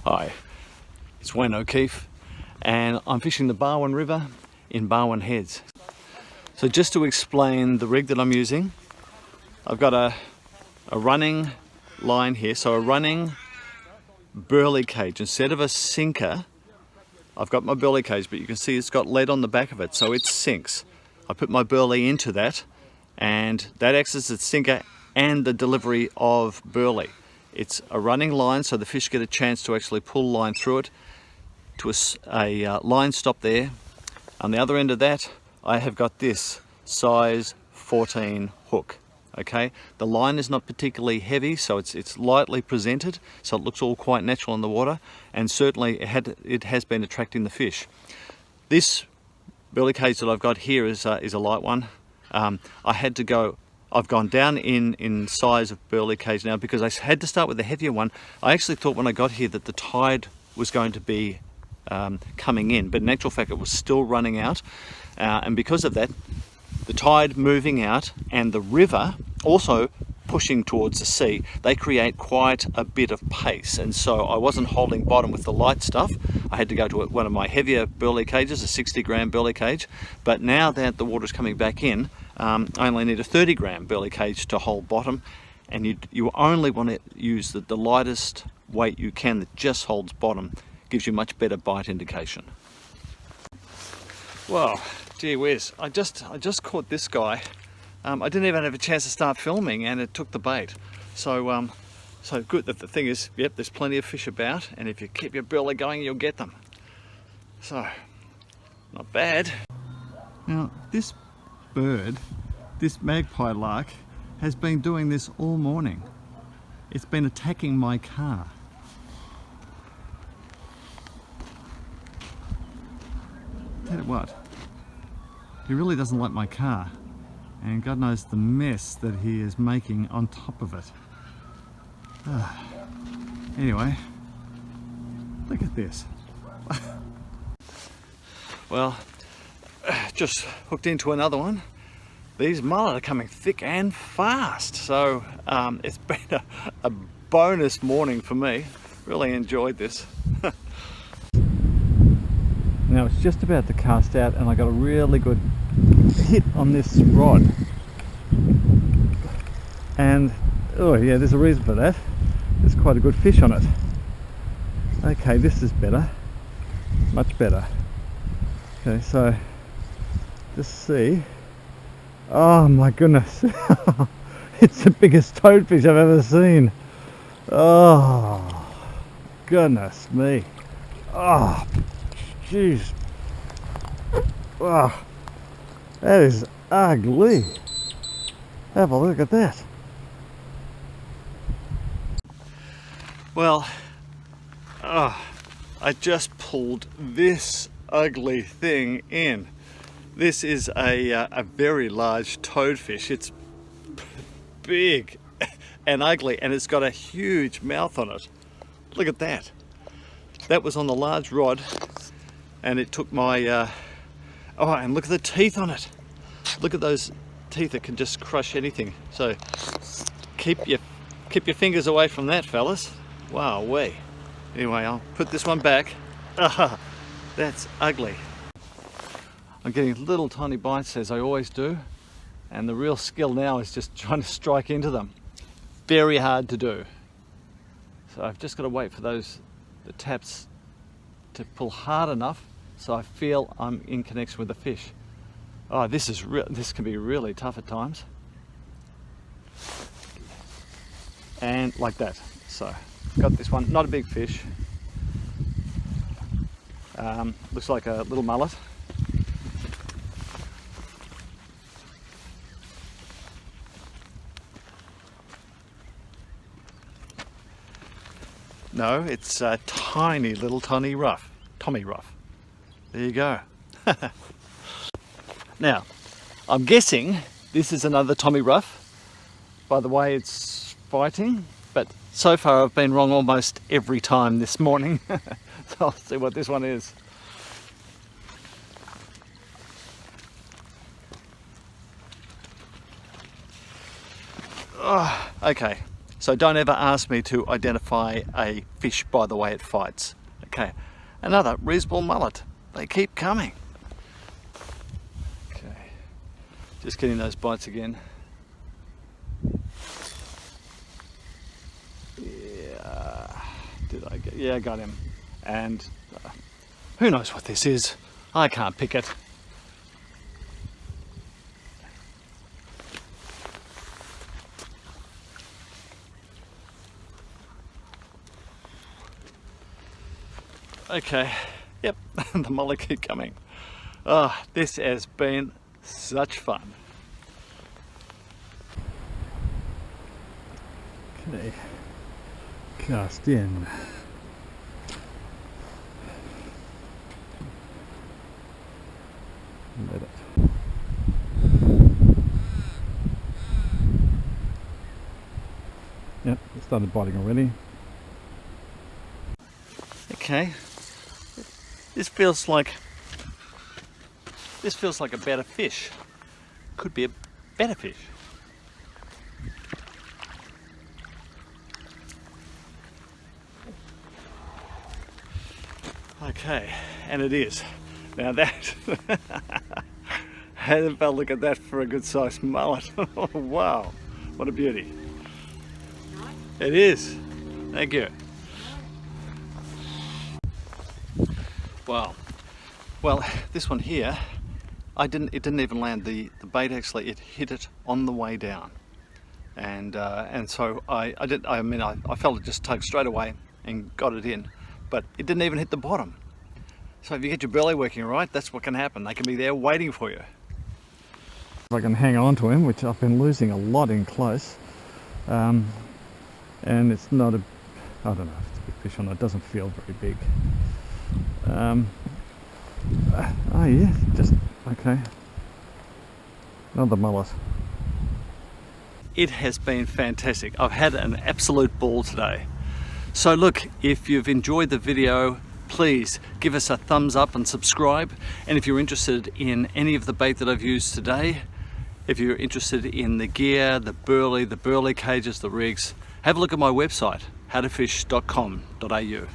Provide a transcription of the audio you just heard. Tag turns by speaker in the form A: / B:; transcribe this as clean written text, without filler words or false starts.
A: Hi, it's Wayne O'Keefe and I'm fishing the Barwon River in Barwon Heads. So just to explain the rig that I'm using, I've got a running line here, so a running burley cage. Instead of a sinker, I've got my burley cage, but you can see it's got lead on the back of it, so it sinks. I put my burley into that and that acts as a sinker and the delivery of burley. It's a running line, so the fish get a chance to actually pull line through it to a line stop there. On the other end of that, I have got this size 14 hook. Okay, the line is not particularly heavy, so it's lightly presented, so it looks all quite natural in the water, and certainly it has been attracting the fish. This burley cage that I've got here is a light one. I've gone down in size of burley cage now because I had to start with a heavier one. I actually thought when I got here that the tide was going to be coming in, but in actual fact it was still running out, and because of that, the tide moving out and the river also pushing towards the sea, they create quite a bit of pace, and so I wasn't holding bottom with the light stuff. I had to go to one of my heavier burley cages, a 60-gram burley cage, but now that the water's coming back in, I only need a 30-gram burley cage to hold bottom, and you only want to use the lightest weight you can that just holds bottom. Gives you much better bite indication. Well, gee whiz, I just caught this guy. I didn't even have a chance to start filming and it took the bait. So good. That the thing is, yep, there's plenty of fish about, and if you keep your burley going, you'll get them. So, not bad. Now, this bird, this magpie lark, has been doing this all morning. It's been attacking my car. Tell you what, he really doesn't like my car, and God knows the mess that he is making on top of it. Anyway, look at this. Well, just hooked into another one. These mullet are coming thick and fast, so it's been a bonus morning for me. Really enjoyed this. Now it's just about to cast out and I got a really good hit on this rod, and oh yeah, there's a reason for that. There's quite a good fish on it. Okay, this is better, much better. Okay, so just see. Oh my goodness, it's the biggest toadfish I've ever seen. Oh goodness me. Oh jeez. Wow, that is ugly. Have a look at that. Well, I just pulled this ugly thing in. This is a very large toadfish. It's big and ugly, and it's got a huge mouth on it. Look at that. That was on the large rod, and it took my oh, and look at the teeth on it. Look at those teeth that can just crush anything. So keep your fingers away from that, fellas. Wow, way. Anyway, I'll put this one back. That's ugly. I'm getting little tiny bites as I always do, and the real skill now is just trying to strike into them. Very hard to do. So I've just got to wait for the taps to pull hard enough so I feel I'm in connection with the fish. Oh, this can be really tough at times. And like that. So, got this one, not a big fish. Looks like a little mullet. No, it's a tiny little Tommy Rough. There you go. Now, I'm guessing this is another Tommy Rough by the way it's fighting, but so far I've been wrong almost every time this morning. So I'll see what this one is. Oh, okay, So don't ever ask me to identify a fish by the way it fights. Okay, another reasonable mullet. They keep coming. Okay, just getting those bites again. Yeah, yeah, I got him. And who knows what this is? I can't pick it. Okay, yep, the mullet keep coming. Oh, this has been such fun. Okay, cast in. Let it. Yep, it started biting already. Okay. This feels like a better fish. Could be a better fish. Okay, and it is. Now that hadn't felt look at that for a good sized mullet. Wow, what a beauty. It is. Thank you. Wow. Well, this one here, it didn't even land the bait. Actually, it hit it on the way down, and so I felt it just tug straight away and got it in, but it didn't even hit the bottom. So if you get your belly working right, that's what can happen. They can be there waiting for you. If I can hang on to him, which I've been losing a lot in close, and it's not a, I don't know if it's a big fish or not. It doesn't feel very big. Oh yeah, just okay. Another mullet. It has been fantastic. I've had an absolute ball today. So look, if you've enjoyed the video, please give us a thumbs up and subscribe. And if you're interested in any of the bait that I've used today, if you're interested in the gear, the burley cages, the rigs, have a look at my website, howtofish.com.au.